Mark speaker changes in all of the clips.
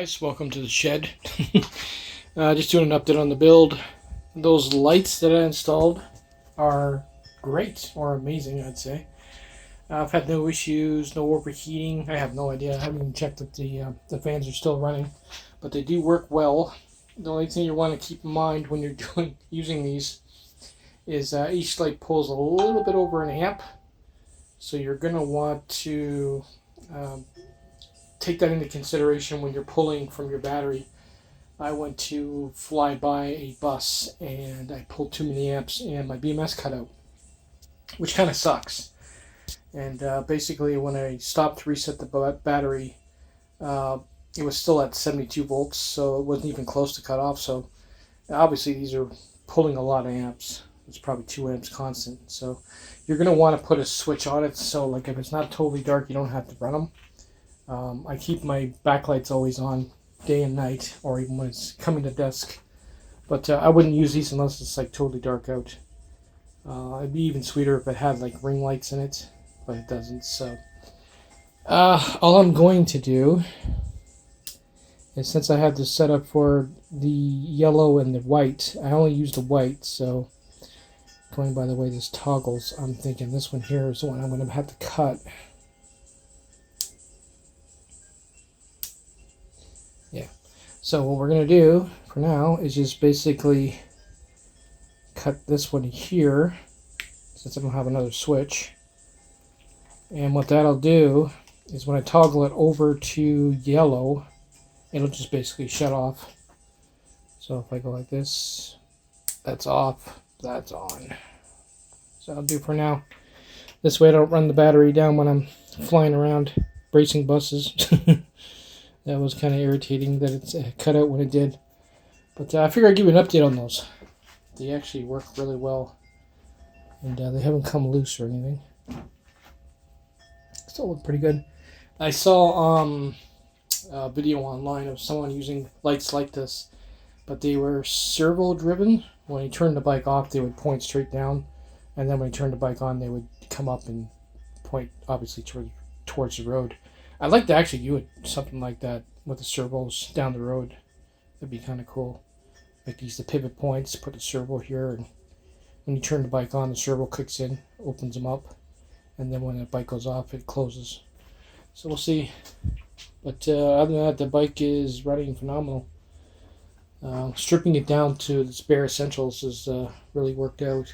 Speaker 1: guys, welcome to the shed. Just doing an update on the build. Those lights that I installed are great, or amazing, I'd say. I've had no issues, no overheating. I have no idea. I haven't even checked if the fans are still running, but they do work well. The only thing you want to keep in mind when you're using these is each light pulls a little bit over an amp, so you're going to want to take that into consideration when you're pulling from your battery. I went to fly by a bus and I pulled too many amps and my BMS cut out, which kind of sucks. And basically when I stopped to reset the battery, it was still at 72 volts, so it wasn't even close to cut off. So obviously these are pulling a lot of amps. It's probably 2 amps constant. So you're going to want to put a switch on it, so like if it's not totally dark, you don't have to run them. I keep my backlights always on day and night, or even when it's coming to dusk. But I wouldn't use these unless it's like totally dark out. It'd be even sweeter if it had like ring lights in it, but it doesn't. So all I'm going to do is, since I have this set up for the yellow and the white, I only use the white. So going by the way this toggles, I'm thinking this one here is the one I'm going to have to cut. Yeah, so what we're going to do for now is just basically cut this one here, since I don't have another switch. And what that'll do is when I toggle it over to yellow, it'll just basically shut off. So if I go like this, that's off, that's on. So I'll do for now. This way I don't run the battery down when I'm flying around racing buses. That was kind of irritating that it's cut out when it did. But I figured I'd give you an update on those. They actually work really well. And they haven't come loose or anything. Still look pretty good. I saw a video online of someone using lights like this, but they were servo driven. When you turn the bike off, they would point straight down. And then when you turn the bike on, they would come up and point, obviously, towards the road. I'd like to actually do something like that with the servos down the road. That'd be kind of cool. Like use the pivot points, put the servo here, and when you turn the bike on, the servo kicks in, opens them up, and then when the bike goes off, it closes. So we'll see. But other than that, the bike is running phenomenal. Stripping it down to its bare essentials has really worked out.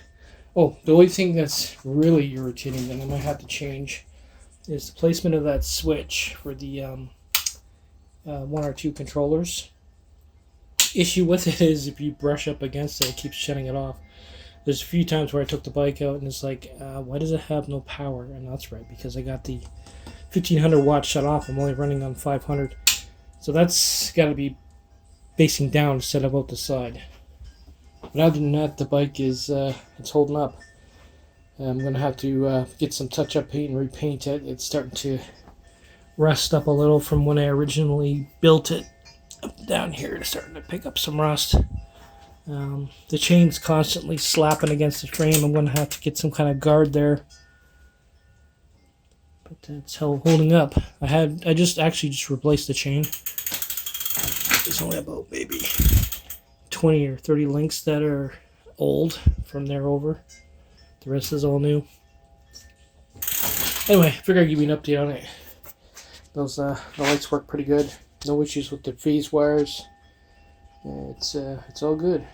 Speaker 1: Oh, the only thing that's really irritating that I might have to change is the placement of that switch for the 1 or 2 controllers. Issue with it is if you brush up against it, it keeps shutting it off. There's a few times where I took the bike out and it's like, why does it have no power? And that's right, because I got the 1500 watts shut off. I'm only running on 500. So that's got to be facing down instead of out the side. But other than that, the bike is it's holding up. I'm going to have to get some touch-up paint and repaint it. It's starting to rust up a little from when I originally built it. Up down here, it's starting to pick up some rust. The chain's constantly slapping against the frame. I'm going to have to get some kind of guard there. But it's holding up. I just replaced the chain. There's only about maybe 20 or 30 links that are old from there over. The rest is all new. Anyway, I figured I'd give you an update on it. Those the lights work pretty good. No issues with the phase wires. It's all good.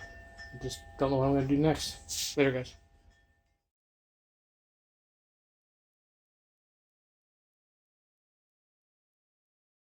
Speaker 1: I just don't know what I'm going to do next. Later, guys.